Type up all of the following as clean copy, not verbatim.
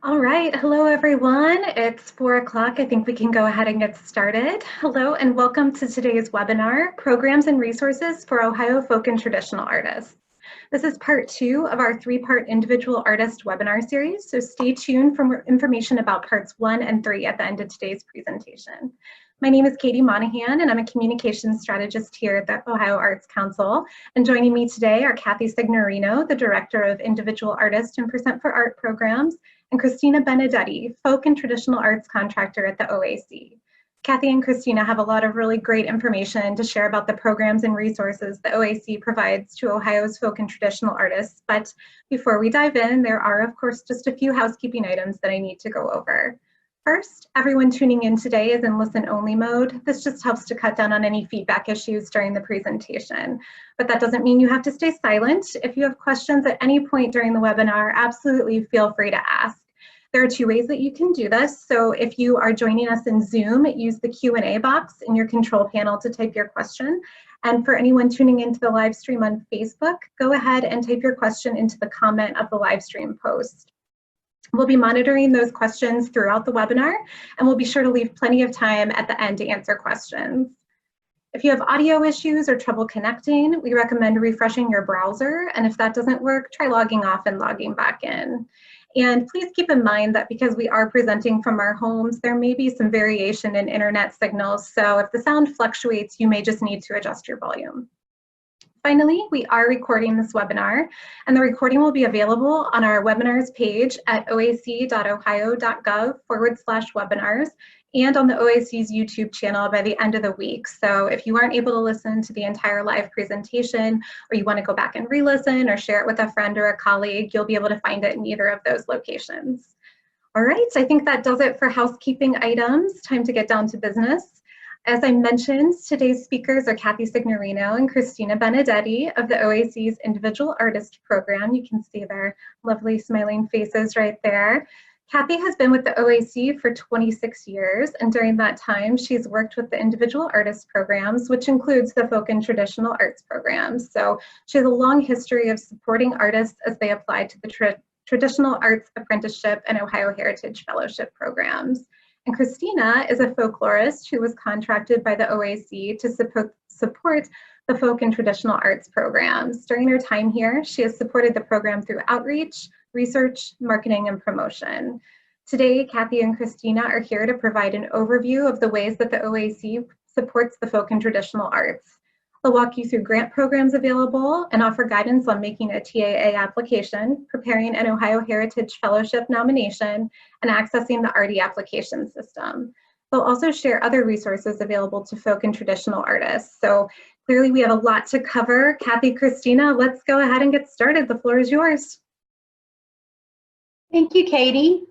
All right, hello everyone. It's 4 o'clock. I think we can go ahead and get started. Hello and welcome to today's webinar, Programs and Resources for Ohio Folk and Traditional Artists. This is part 2 of our 3-part individual artist webinar series, so stay tuned for more information about parts 1 and 3 at the end of today's presentation. My name is Katie Monahan and I'm a communications strategist here at the Ohio Arts Council. And joining me today are Kathy Signorino, the Director of Individual Artist and Percent for Art Programs, and Cristina Benedetti, Folk and Traditional Arts Contractor at the OAC. Kathy and Cristina have a lot of really great information to share about the programs and resources the OAC provides to Ohio's folk and traditional artists. But before we dive in, there are, of course, just a few housekeeping items that I need to go over. First, everyone tuning in today is in listen-only mode. This just helps to cut down on any feedback issues during the presentation. But that doesn't mean you have to stay silent. If you have questions at any point during the webinar, absolutely feel free to ask. There are 2 ways that you can do this. So if you are joining us in Zoom, use the Q&A box in your control panel to type your question. And for anyone tuning into the live stream on Facebook, go ahead and type your question into the comment of the live stream post. We'll be monitoring those questions throughout the webinar, and we'll be sure to leave plenty of time at the end to answer questions. If you have audio issues or trouble connecting, we recommend refreshing your browser, and if that doesn't work, try logging off and logging back in. And please keep in mind that because we are presenting from our homes, there may be some variation in internet signals, so if the sound fluctuates, you may just need to adjust your volume. Finally, we are recording this webinar, and the recording will be available on our webinars page at oac.ohio.gov/webinars and on the OAC's YouTube channel by the end of the week. So if you aren't able to listen to the entire live presentation, or you want to go back and re-listen or share it with a friend or a colleague, you'll be able to find it in either of those locations. All right, I think that does it for housekeeping items. Time to get down to business. As I mentioned, today's speakers are Kathy Signorino and Cristina Benedetti of the OAC's Individual Artist Program. You can see their lovely smiling faces right there. Kathy has been with the OAC for 26 years, and during that time, she's worked with the Individual Artist Programs, which includes the Folk and Traditional Arts Programs. So she has a long history of supporting artists as they apply to the Traditional Arts Apprenticeship and Ohio Heritage Fellowship programs. And Cristina is a folklorist who was contracted by the OAC to support the folk and traditional arts programs. During her time here, she has supported the program through outreach, research, marketing, and promotion. Today, Kathy and Cristina are here to provide an overview of the ways that the OAC supports the folk and traditional arts. They'll walk you through grant programs available and offer guidance on making a TAA application, preparing an Ohio Heritage Fellowship nomination, and accessing the ARTIE application system. They'll also share other resources available to folk and traditional artists. So clearly we have a lot to cover. Kathy, Cristina, let's go ahead and get started. The floor is yours. Thank you, Katie.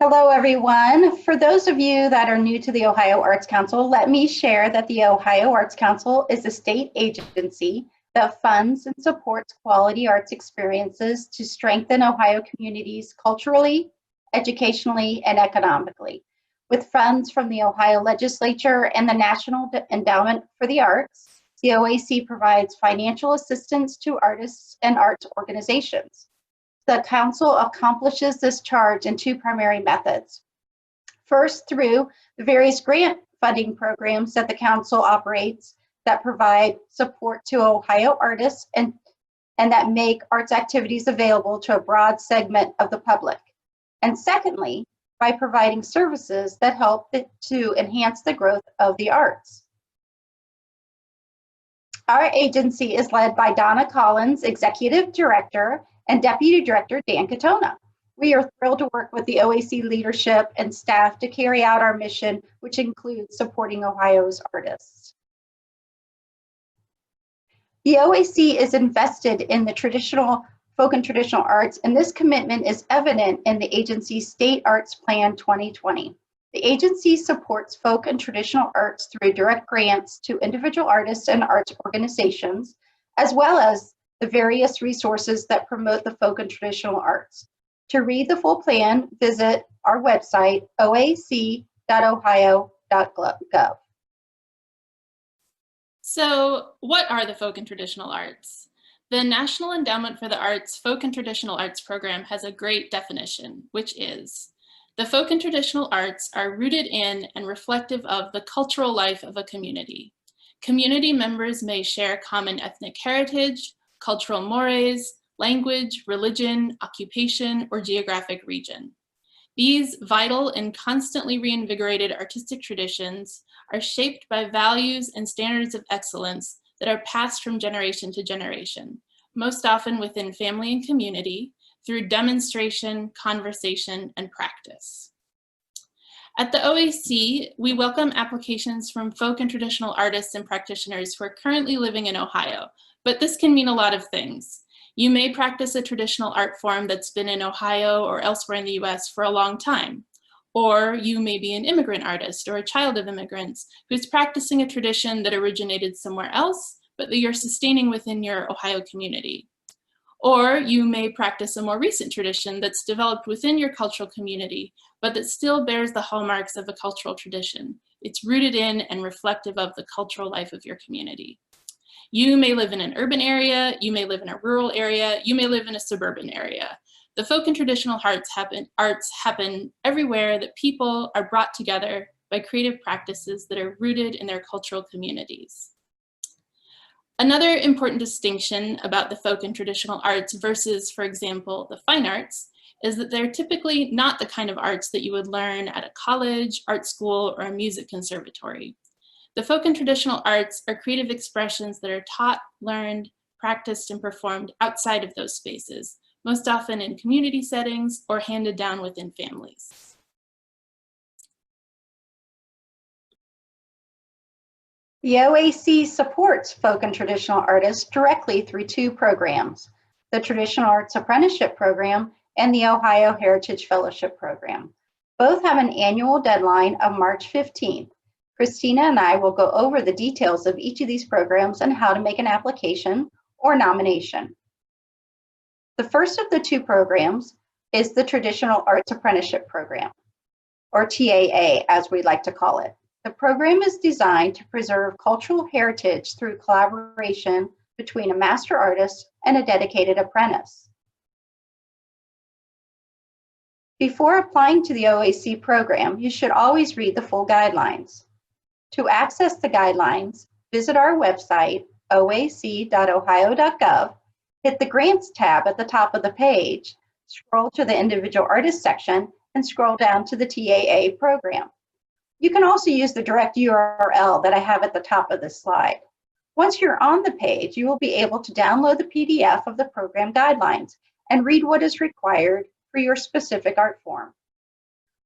Hello, everyone. For those of you that are new to the Ohio Arts Council, let me share that the Ohio Arts Council is a state agency that funds and supports quality arts experiences to strengthen Ohio communities culturally, educationally, and economically. With funds from the Ohio Legislature and the National Endowment for the Arts, the OAC provides financial assistance to artists and arts organizations. The Council accomplishes this charge in 2 primary methods. First, through the various grant funding programs that the Council operates that provide support to Ohio artists and that make arts activities available to a broad segment of the public. And secondly, by providing services that help to enhance the growth of the arts. Our agency is led by Donna Collins, Executive Director, and Deputy Director Dan Katona. We are thrilled to work with the OAC leadership and staff to carry out our mission, which includes supporting Ohio's artists. The OAC is invested in the folk and traditional arts, and this commitment is evident in the agency's State Arts Plan 2020. The agency supports folk and traditional arts through direct grants to individual artists and arts organizations, as well as the various resources that promote the folk and traditional arts. To read the full plan, visit our website, oac.ohio.gov. So what are the folk and traditional arts? The National Endowment for the Arts Folk and Traditional Arts program has a great definition, which is, the folk and traditional arts are rooted in and reflective of the cultural life of a community. Community members may share common ethnic heritage, cultural mores, language, religion, occupation, or geographic region. These vital and constantly reinvigorated artistic traditions are shaped by values and standards of excellence that are passed from generation to generation, most often within family and community, through demonstration, conversation, and practice. At the OAC, we welcome applications from folk and traditional artists and practitioners who are currently living in Ohio, but this can mean a lot of things. You may practice a traditional art form that's been in Ohio or elsewhere in the US for a long time. Or you may be an immigrant artist or a child of immigrants who's practicing a tradition that originated somewhere else, but that you're sustaining within your Ohio community. Or you may practice a more recent tradition that's developed within your cultural community, but that still bears the hallmarks of a cultural tradition. It's rooted in and reflective of the cultural life of your community. You may live in an urban area, you may live in a rural area, you may live in a suburban area. The folk and traditional arts happen everywhere that people are brought together by creative practices that are rooted in their cultural communities. Another important distinction about the folk and traditional arts versus, for example, the fine arts, is that they're typically not the kind of arts that you would learn at a college, art school, or a music conservatory. The folk and traditional arts are creative expressions that are taught, learned, practiced, and performed outside of those spaces, most often in community settings or handed down within families. The OAC supports folk and traditional artists directly through two programs, the Traditional Arts Apprenticeship Program and the Ohio Heritage Fellowship Program. Both have an annual deadline of March 15th. Cristina and I will go over the details of each of these programs and how to make an application or nomination. The first of the two programs is the Traditional Arts Apprenticeship Program, or TAA as we like to call it. The program is designed to preserve cultural heritage through collaboration between a master artist and a dedicated apprentice. Before applying to the OAC program, you should always read the full guidelines. To access the guidelines, visit our website, oac.ohio.gov, hit the Grants tab at the top of the page, scroll to the Individual Artist section, and scroll down to the TAA program. You can also use the direct URL that I have at the top of this slide. Once you're on the page, you will be able to download the PDF of the program guidelines and read what is required for your specific art form.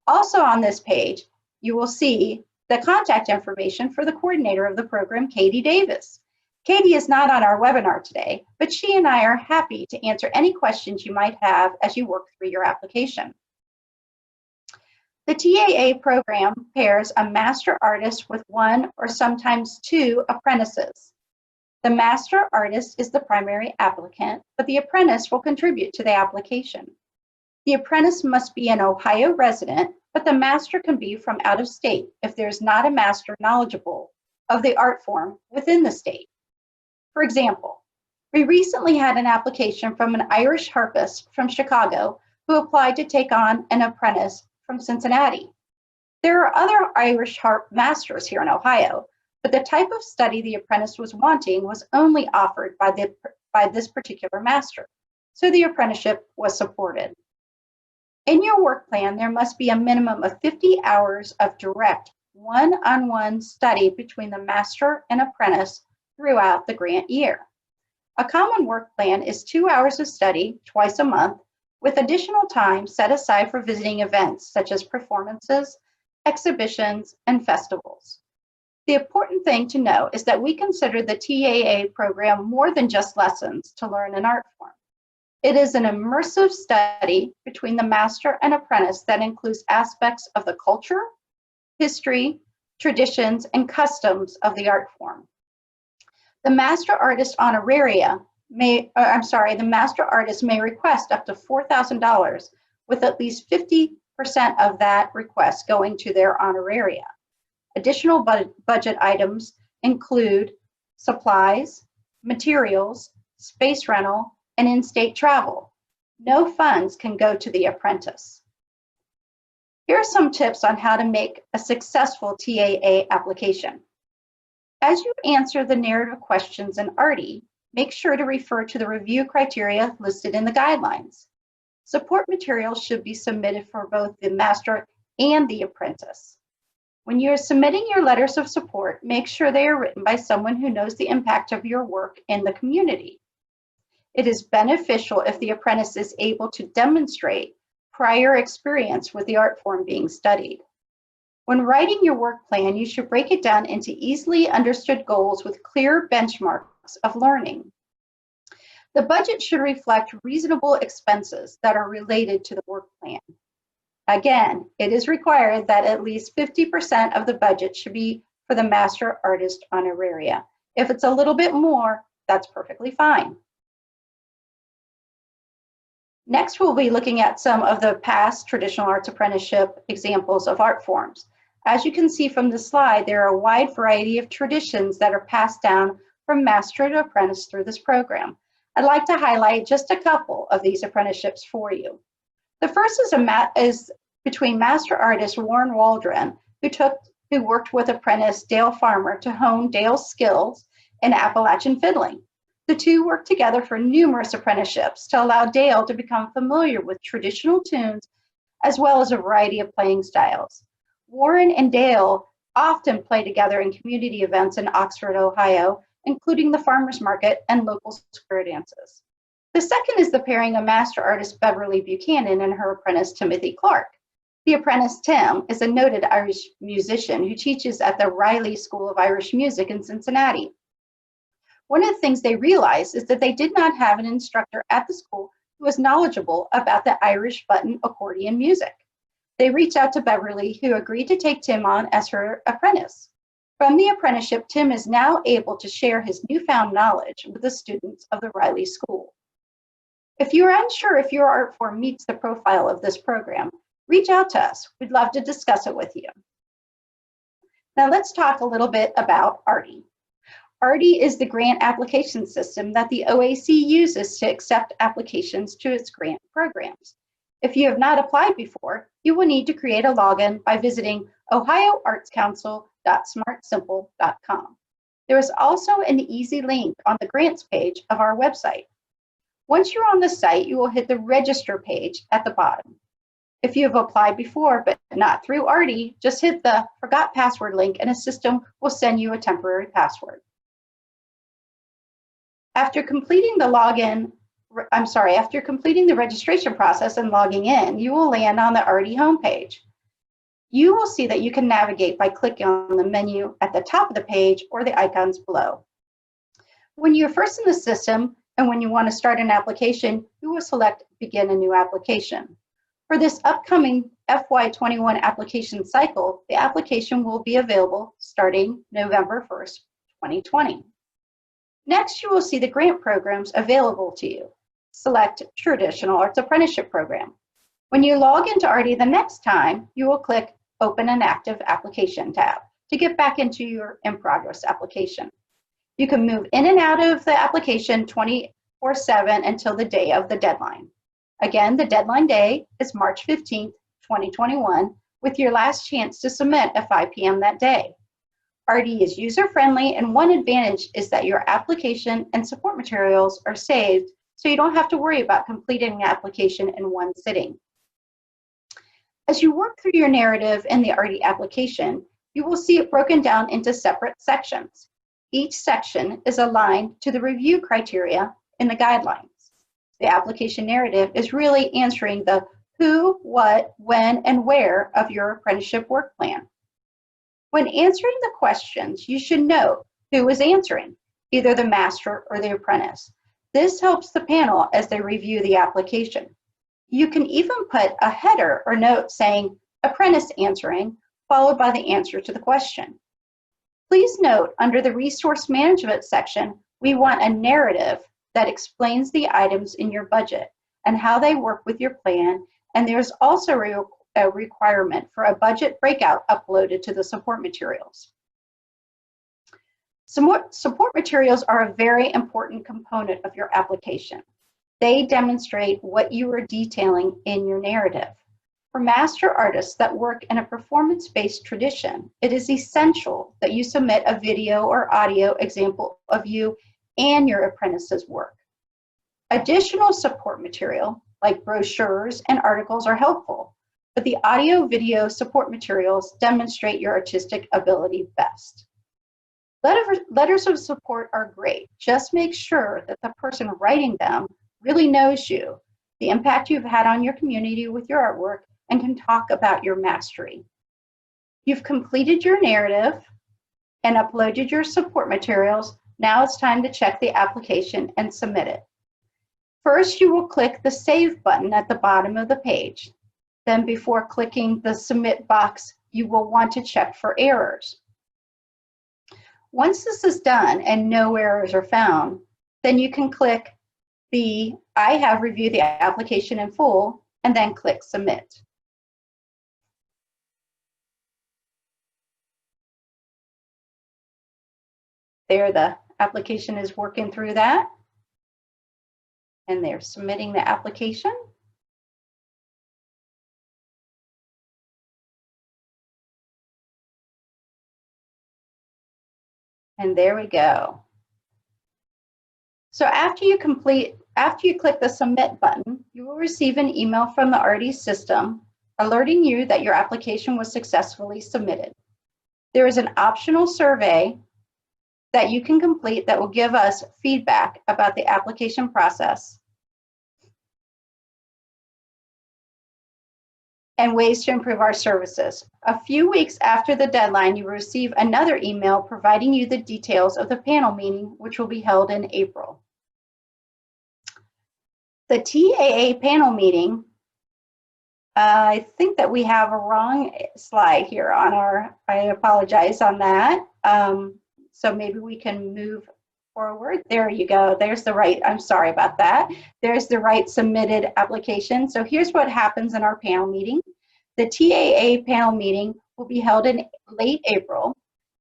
Also on this page, you will see the contact information for the coordinator of the program, Katie Davis. Katie is not on our webinar today, but she and I are happy to answer any questions you might have as you work through your application. The TAA program pairs a master artist with one or sometimes two apprentices. The master artist is the primary applicant, but the apprentice will contribute to the application. The apprentice must be an Ohio resident, but the master can be from out of state if there's not a master knowledgeable of the art form within the state. For example, we recently had an application from an Irish harpist from Chicago who applied to take on an apprentice from Cincinnati. There are other Irish harp masters here in Ohio, but the type of study the apprentice was wanting was only offered by this particular master, so the apprenticeship was supported. In your work plan, there must be a minimum of 50 hours of direct one-on-one study between the master and apprentice throughout the grant year. A common work plan is 2 hours of study twice a month, with additional time set aside for visiting events such as performances, exhibitions, and festivals. The important thing to know is that we consider the TAA program more than just lessons to learn an art form. It is an immersive study between the master and apprentice that includes aspects of the culture, history, traditions, and customs of the art form. The master artist may request up to $4,000 with at least 50% of that request going to their honoraria. Additional budget items include supplies, materials, space rental, and in-state travel. No funds can go to the apprentice. Here are some tips on how to make a successful TAA application. As you answer the narrative questions in ARTIE, make sure to refer to the review criteria listed in the guidelines. Support materials should be submitted for both the master and the apprentice. When you're submitting your letters of support, make sure they are written by someone who knows the impact of your work in the community. It is beneficial if the apprentice is able to demonstrate prior experience with the art form being studied. When writing your work plan, you should break it down into easily understood goals with clear benchmarks of learning. The budget should reflect reasonable expenses that are related to the work plan. Again, it is required that at least 50% of the budget should be for the master artist honoraria. If it's a little bit more, that's perfectly fine. Next, we'll be looking at some of the past traditional arts apprenticeship examples of art forms. As you can see from the slide, there are a wide variety of traditions that are passed down from master to apprentice through this program. I'd like to highlight just a couple of these apprenticeships for you. The first is between master artist Warren Waldron, who worked with apprentice Dale Farmer to hone Dale's skills in Appalachian fiddling. The two worked together for numerous apprenticeships to allow Dale to become familiar with traditional tunes as well as a variety of playing styles. Warren and Dale often play together in community events in Oxford, Ohio, including the farmers market and local square dances. The second is the pairing of master artist Beverly Buchanan and her apprentice Timothy Clark. The apprentice Tim is a noted Irish musician who teaches at the Riley School of Irish Music in Cincinnati. One of the things they realized is that they did not have an instructor at the school who was knowledgeable about the Irish button accordion music. They reached out to Beverly, who agreed to take Tim on as her apprentice. From the apprenticeship, Tim is now able to share his newfound knowledge with the students of the Riley School. If you're unsure if your art form meets the profile of this program, reach out to us. We'd love to discuss it with you. Now let's talk a little bit about ARTIE. ARTIE is the grant application system that the OAC uses to accept applications to its grant programs. If you have not applied before, you will need to create a login by visiting ohioartscouncil.smartsimple.com. There is also an easy link on the grants page of our website. Once you're on the site, you will hit the register page at the bottom. If you have applied before but not through ARTIE, just hit the forgot password link and a system will send you a temporary password. After completing the registration process and logging in, you will land on the ARTIE homepage. You will see that you can navigate by clicking on the menu at the top of the page or the icons below. When you're first in the system and when you want to start an application, you will select Begin a New Application. For this upcoming FY21 application cycle, the application will be available starting November 1st, 2020. Next, you will see the grant programs available to you. Select Traditional Arts Apprenticeship Program. When you log into ARTIE the next time, you will click Open an Active Application tab to get back into your in-progress application. You can move in and out of the application 24/7 until the day of the deadline. Again, the deadline day is March 15th, 2021, with your last chance to submit at 5 p.m. that day. ARTIE is user-friendly, and one advantage is that your application and support materials are saved, so you don't have to worry about completing the application in one sitting. As you work through your narrative in the ARTIE application, you will see it broken down into separate sections. Each section is aligned to the review criteria in the guidelines. The application narrative is really answering the who, what, when, and where of your apprenticeship work plan. When answering the questions, you should note who is answering, either the master or the apprentice. This helps the panel as they review the application. You can even put a header or note saying apprentice answering, followed by the answer to the question. Please note under the resource management section, we want a narrative that explains the items in your budget and how they work with your plan, and there's also a requirement for a budget breakout uploaded to the support materials. Support materials are a very important component of your application. They demonstrate what you are detailing in your narrative. For master artists that work in a performance-based tradition, it is essential that you submit a video or audio example of you and your apprentice's work. Additional support material, like brochures and articles, are helpful, but the audio-video support materials demonstrate your artistic ability best. Letters of support are great. Just make sure that the person writing them really knows you, the impact you've had on your community with your artwork, and can talk about your mastery. You've completed your narrative and uploaded your support materials. Now it's time to check the application and submit it. First, you will click the Save button at the bottom of the page. Then before clicking the Submit box, you will want to check for errors. Once this is done and no errors are found, then you can click the I have reviewed the application in full and then click Submit. There, the application is working through that, and they're submitting the application. And there we go. So after you click the Submit button, you will receive an email from the ARTIE system alerting you that your application was successfully submitted. There is an optional survey that you can complete that will give us feedback about the application process and ways to improve our services. A few weeks after the deadline, you will receive another email providing you the details of the panel meeting, which will be held in April. The TAA panel meeting, I think that we have a wrong slide here on our, I apologize on that. So maybe we can move forward. There you go. There's the right, I'm sorry about that. There's the right submitted application. So here's what happens in our panel meeting. The TAA panel meeting will be held in late April.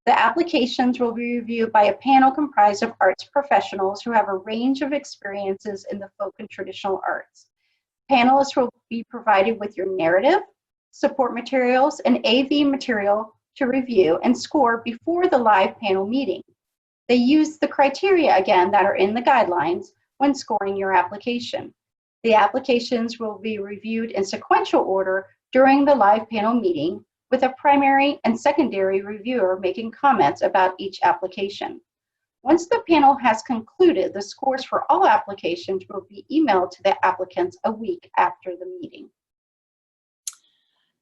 The applications will be reviewed by a panel comprised of arts professionals who have a range of experiences in the folk and traditional arts. Panelists will be provided with your narrative, support materials, and AV material to review and score before the live panel meeting. They use the criteria, again, that are in the guidelines when scoring your application. The applications will be reviewed in sequential order during the live panel meeting, with a primary and secondary reviewer making comments about each application. Once the panel has concluded, the scores for all applications will be emailed to the applicants a week after the meeting.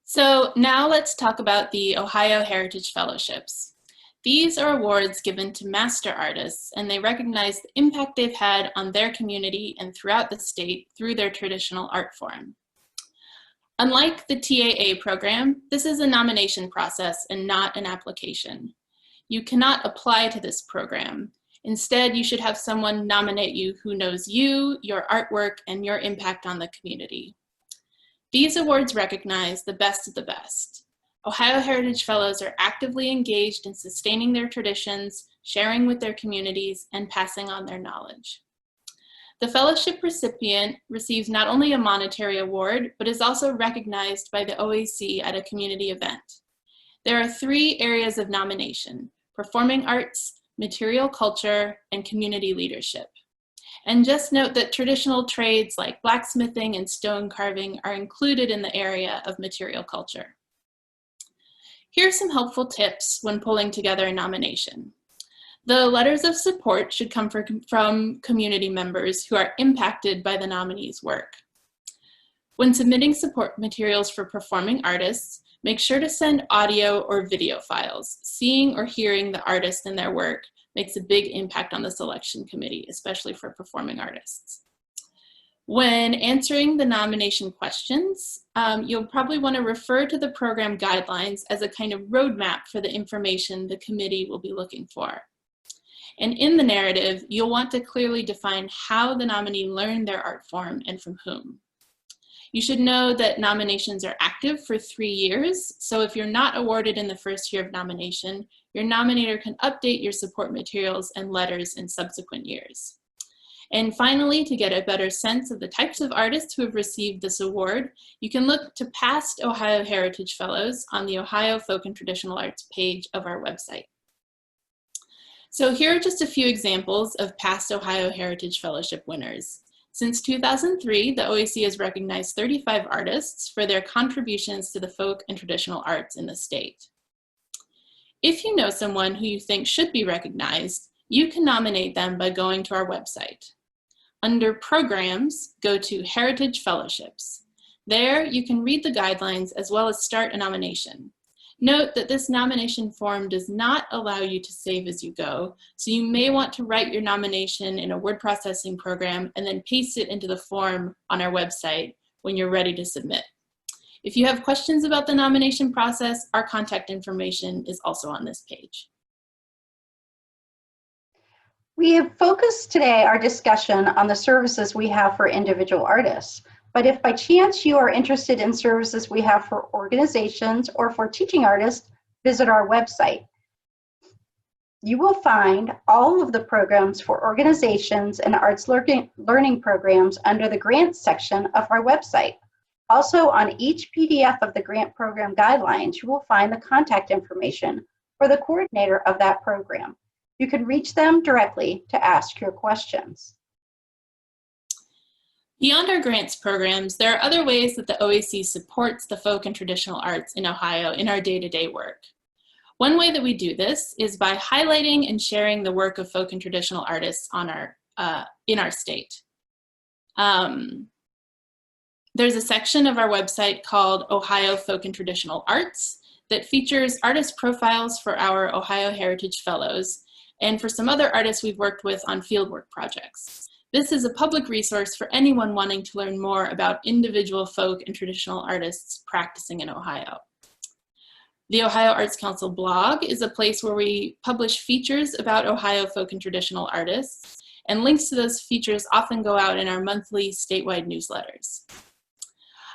So now let's talk about the Ohio Heritage Fellowships. These are awards given to master artists, and they recognize the impact they've had on their community and throughout the state through their traditional art form. Unlike the TAA program, this is a nomination process and not an application. You cannot apply to this program. Instead, you should have someone nominate you who knows you, your artwork, and your impact on the community. These awards recognize the best of the best. Ohio Heritage Fellows are actively engaged in sustaining their traditions, sharing with their communities, and passing on their knowledge. The fellowship recipient receives not only a monetary award, but is also recognized by the OAC at a community event. There are 3 areas of nomination: performing arts, material culture, and community leadership. And just note that traditional trades like blacksmithing and stone carving are included in the area of material culture. Here are some helpful tips when pulling together a nomination. The letters of support should come from community members who are impacted by the nominee's work. When submitting support materials for performing artists, make sure to send audio or video files. Seeing or hearing the artist and their work makes a big impact on the selection committee, especially for performing artists. When answering the nomination questions, you'll probably want to refer to the program guidelines as a kind of roadmap for the information the committee will be looking for. And in the narrative, you'll want to clearly define how the nominee learned their art form and from whom. You should know that nominations are active for 3 years, so if you're not awarded in the first year of nomination, your nominator can update your support materials and letters in subsequent years. And finally, to get a better sense of the types of artists who have received this award, you can look to past Ohio Heritage Fellows on the Ohio Folk and Traditional Arts page of our website. So here are just a few examples of past Ohio Heritage Fellowship winners. Since 2003, the OAC has recognized 35 artists for their contributions to the folk and traditional arts in the state. If you know someone who you think should be recognized, you can nominate them by going to our website. Under Programs, go to Heritage Fellowships. There, you can read the guidelines as well as start a nomination. Note that this nomination form does not allow you to save as you go, so you may want to write your nomination in a word processing program and then paste it into the form on our website when you're ready to submit. If you have questions about the nomination process, our contact information is also on this page. We have focused today our discussion on the services we have for individual artists. But if by chance you are interested in services we have for organizations or for teaching artists, visit our website. You will find all of the programs for organizations and arts learning programs under the grants section of our website. Also, on each PDF of the grant program guidelines, you will find the contact information for the coordinator of that program. You can reach them directly to ask your questions. Beyond our grants programs, there are other ways that the OAC supports the folk and traditional arts in Ohio in our day-to-day work. One way that we do this is by highlighting and sharing the work of folk and traditional artists on in our state. There's a section of our website called Ohio Folk and Traditional Arts that features artist profiles for our Ohio Heritage Fellows and for some other artists we've worked with on fieldwork projects. This is a public resource for anyone wanting to learn more about individual folk and traditional artists practicing in Ohio. The Ohio Arts Council blog is a place where we publish features about Ohio folk and traditional artists, and links to those features often go out in our monthly statewide newsletters.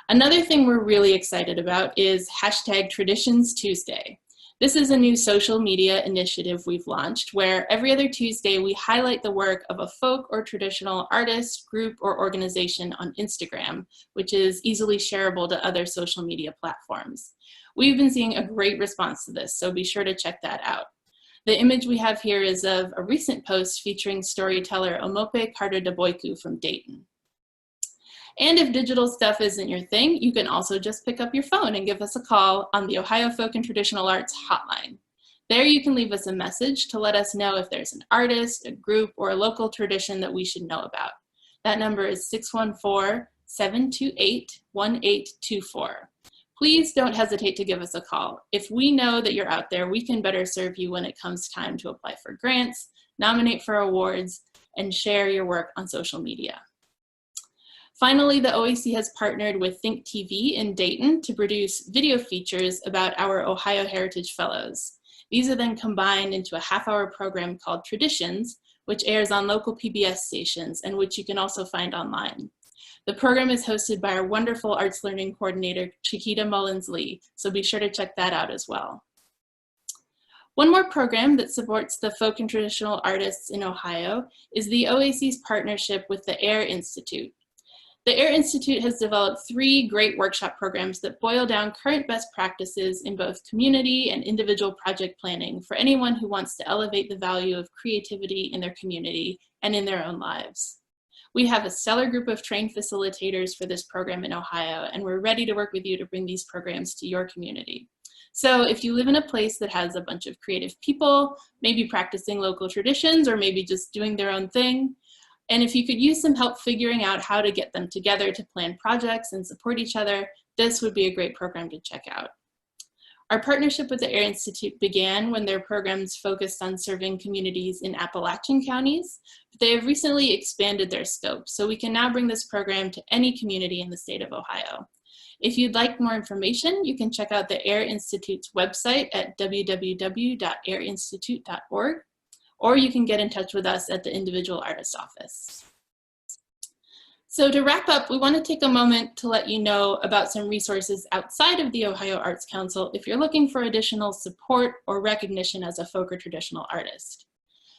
Another thing we're really excited about is #TraditionsTuesday. This is a new social media initiative we've launched where every other Tuesday we highlight the work of a folk or traditional artist, group, or organization on Instagram, which is easily shareable to other social media platforms. We've been seeing a great response to this, so be sure to check that out. The image we have here is of a recent post featuring storyteller Omope Carter-Deboiku from Dayton. And if digital stuff isn't your thing, you can also just pick up your phone and give us a call on the Ohio Folk and Traditional Arts hotline. There you can leave us a message to let us know if there's an artist, a group, or a local tradition that we should know about. That number is 614-728-1824. Please don't hesitate to give us a call. If we know that you're out there, we can better serve you when it comes time to apply for grants, nominate for awards, and share your work on social media. Finally, the OAC has partnered with Think TV in Dayton to produce video features about our Ohio Heritage Fellows. These are then combined into a half-hour program called Traditions, which airs on local PBS stations and which you can also find online. The program is hosted by our wonderful arts learning coordinator, Chiquita Mullins-Lee, so be sure to check that out as well. One more program that supports the folk and traditional artists in Ohio is the OAC's partnership with the AIR Institute. The AIR Institute has developed 3 great workshop programs that boil down current best practices in both community and individual project planning for anyone who wants to elevate the value of creativity in their community and in their own lives. We have a stellar group of trained facilitators for this program in Ohio, and we're ready to work with you to bring these programs to your community. So if you live in a place that has a bunch of creative people, maybe practicing local traditions or maybe just doing their own thing, and if you could use some help figuring out how to get them together to plan projects and support each other, this would be a great program to check out. Our partnership with the AIR Institute began when their programs focused on serving communities in Appalachian counties, but they have recently expanded their scope, so we can now bring this program to any community in the state of Ohio. If you'd like more information, you can check out the AIR Institute's website at www.airinstitute.org. or you can get in touch with us at the individual artist office. So to wrap up, we want to take a moment to let you know about some resources outside of the Ohio Arts Council if you're looking for additional support or recognition as a folk or traditional artist.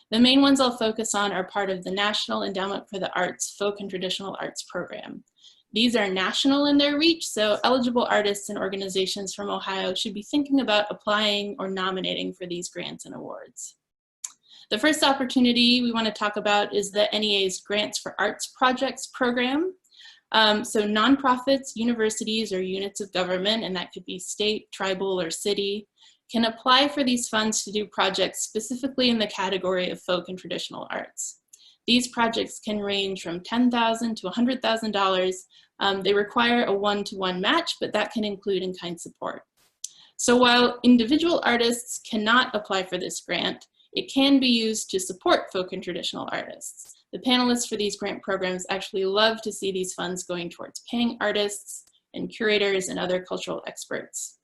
The main ones I'll focus on are part of the National Endowment for the Arts Folk and Traditional Arts Program. These are national in their reach, so eligible artists and organizations from Ohio should be thinking about applying or nominating for these grants and awards. The first opportunity we want to talk about is the NEA's Grants for Arts Projects program. So nonprofits, universities, or units of government, and that could be state, tribal, or city, can apply for these funds to do projects specifically in the category of folk and traditional arts. These projects can range from $10,000 to $100,000. They require a one-to-one match, but that can include in-kind support. So while individual artists cannot apply for this grant, it can be used to support folk and traditional artists. The panelists for these grant programs actually love to see these funds going towards paying artists and curators and other cultural experts.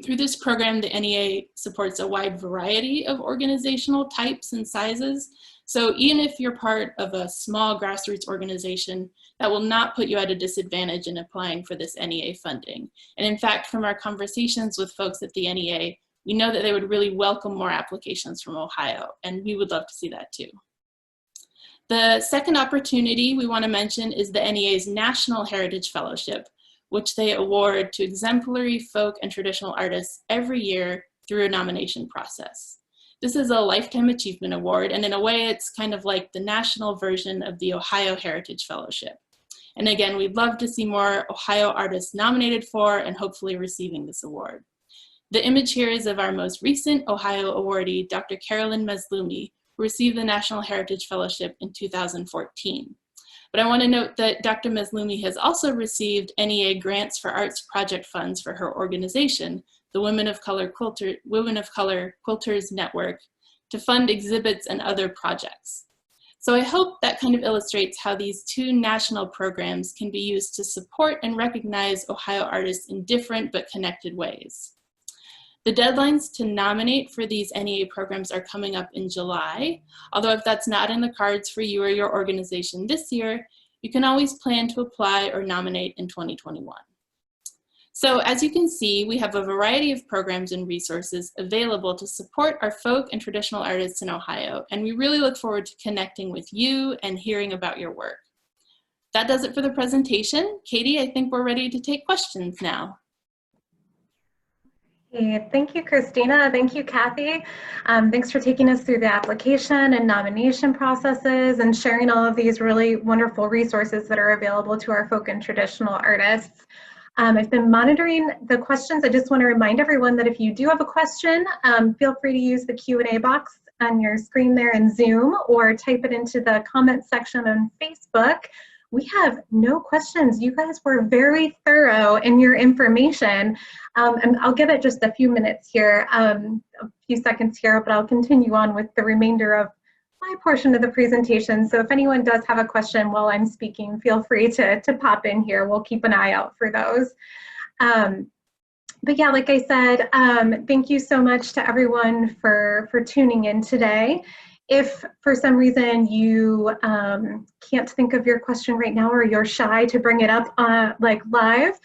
Through this program, the NEA supports a wide variety of organizational types and sizes. So even if you're part of a small grassroots organization, that will not put you at a disadvantage in applying for this NEA funding. And in fact, from our conversations with folks at the NEA, we know that they would really welcome more applications from Ohio, and we would love to see that too. The second opportunity we want to mention is the NEA's National Heritage Fellowship, which they award to exemplary folk and traditional artists every year through a nomination process. This is a Lifetime Achievement Award, and in a way it's kind of like the national version of the Ohio Heritage Fellowship. And again, we'd love to see more Ohio artists nominated for and hopefully receiving this award. The image here is of our most recent Ohio awardee, Dr. Carolyn Mazlumi, who received the National Heritage Fellowship in 2014. But I want to note that Dr. Mazlumi has also received NEA Grants for Arts Project funds for her organization, the Women of Color Quilters Network, to fund exhibits and other projects. So I hope that kind of illustrates how these two national programs can be used to support and recognize Ohio artists in different but connected ways. The deadlines to nominate for these NEA programs are coming up in July, although if that's not in the cards for you or your organization this year, you can always plan to apply or nominate in 2021. So as you can see, we have a variety of programs and resources available to support our folk and traditional artists in Ohio, and we really look forward to connecting with you and hearing about your work. That does it for the presentation. Katie, I think we're ready to take questions now. Thank you, Christina. Thank you, Kathy. Thanks for taking us through the application and nomination processes and sharing all of these really wonderful resources that are available to our folk and traditional artists. I've been monitoring the questions. I just want to remind everyone that if you do have a question, feel free to use the Q&A box on your screen there in Zoom or type it into the comment section on Facebook. We have no questions. You guys were very thorough in your information. And I'll give it just a few minutes here, a few seconds here, but I'll continue on with the remainder of my portion of the presentation. So if anyone does have a question while I'm speaking, feel free to pop in here. We'll keep an eye out for those. But yeah, like I said, thank you so much to everyone for tuning in today. If for some reason you can't think of your question right now or you're shy to bring it up like live,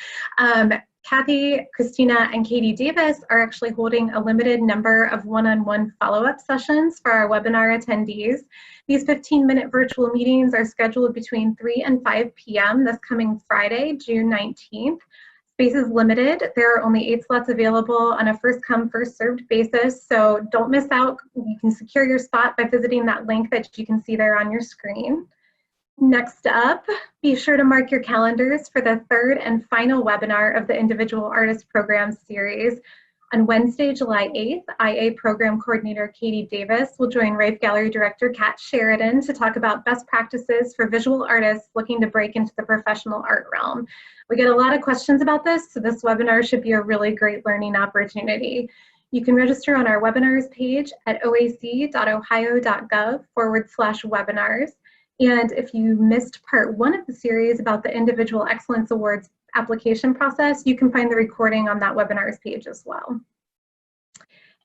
Kathy, Cristina, and Katie Davis are actually holding a limited number of one-on-one follow-up sessions for our webinar attendees. These 15-minute virtual meetings are scheduled between 3 and 5 p.m. this coming Friday, June 19th. Space is limited. There are only 8 slots available on a first-come, first-served basis, so don't miss out. You can secure your spot by visiting that link that you can see there on your screen. Next up, be sure to mark your calendars for the 3rd and final webinar of the Individual Artist Program series. On Wednesday, July 8th, IA Program Coordinator Katie Davis will join Rafe Gallery Director Kat Sheridan to talk about best practices for visual artists looking to break into the professional art realm. We get a lot of questions about this, so this webinar should be a really great learning opportunity. You can register on our webinars page at oac.ohio.gov/webinars. And if you missed part 1 of the series about the Individual Excellence Awards application process, you can find the recording on that webinars page as well.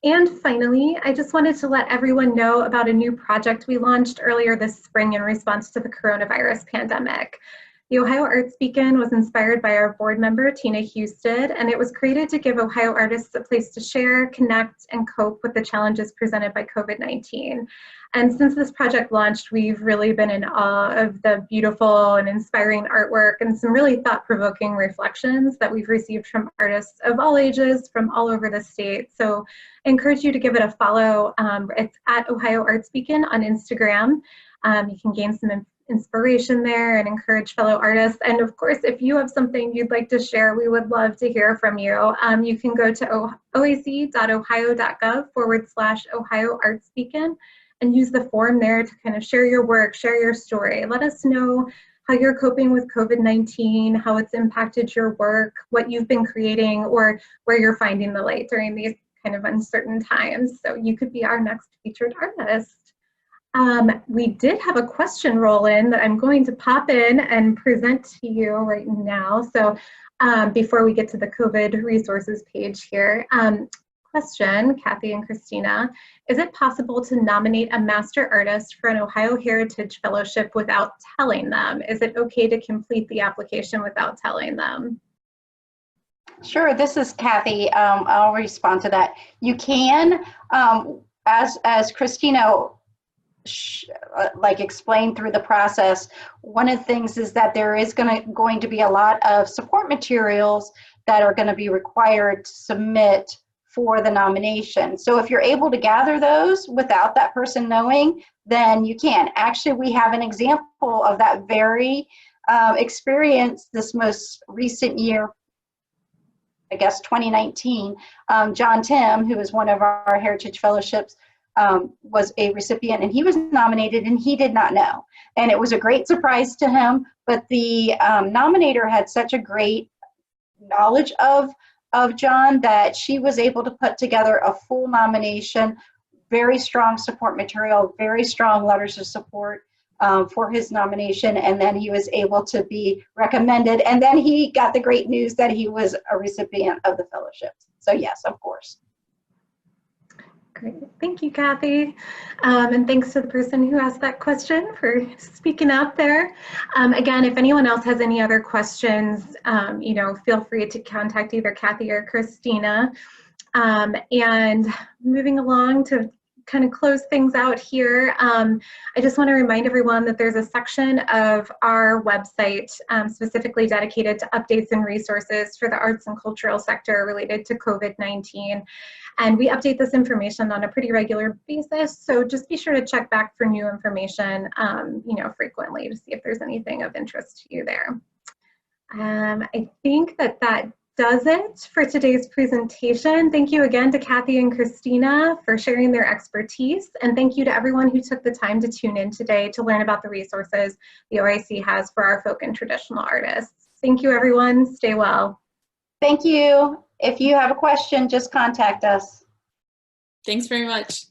And finally, I just wanted to let everyone know about a new project we launched earlier this spring in response to the coronavirus pandemic. The Ohio Arts Beacon was inspired by our board member, Tina Husted, and it was created to give Ohio artists a place to share, connect, and cope with the challenges presented by COVID-19. And since this project launched, we've really been in awe of the beautiful and inspiring artwork and some really thought-provoking reflections that we've received from artists of all ages from all over the state. So I encourage you to give it a follow. It's at Ohio Arts Beacon on Instagram. You can gain some inspiration there and encourage fellow artists. And of course, if you have something you'd like to share, we would love to hear from you. You can go to oac.ohio.gov/Ohio Arts Beacon and use the form there to kind of share your work, share your story. Let us know how you're coping with COVID-19, how it's impacted your work, what you've been creating, or where you're finding the light during these kind of uncertain times. So you could be our next featured artist. We did have a question roll in that I'm going to pop in and present to you right now. So before we get to the COVID resources page here, question, Kathy and Cristina, is it possible to nominate a master artist for an Ohio Heritage Fellowship without telling them? Is it okay to complete the application without telling them? Sure, this is Kathy. I'll respond to that. You can, as Cristina explained through the process, one of the things is that there is going to be a lot of support materials that are going to be required to submit for the nomination. So if you're able to gather those without that person knowing, then you can. Actually, we have an example of that very experience this most recent year, I guess 2019. John Tim, who is one of our Heritage Fellowships, was a recipient, and he was nominated and he did not know. And it was a great surprise to him, but the nominator had such a great knowledge of John that she was able to put together a full nomination, very strong support material, very strong letters of support for his nomination, and then he was able to be recommended, and then he got the great news that he was a recipient of the fellowship. So yes, of course. Great, thank you, Kathy. And thanks to the person who asked that question for speaking out there. Again, if anyone else has any other questions, feel free to contact either Kathy or Cristina. And moving along to kind of close things out here, I just want to remind everyone that there's a section of our website specifically dedicated to updates and resources for the arts and cultural sector related to COVID-19. And we update this information on a pretty regular basis, so just be sure to check back for new information, frequently to see if there's anything of interest to you there. I think that does it for today's presentation. Thank you again to Kathy and Cristina for sharing their expertise, and thank you to everyone who took the time to tune in today to learn about the resources the OAC has for our folk and traditional artists. Thank you, everyone. Stay well. Thank you. If you have a question, just contact us. Thanks very much.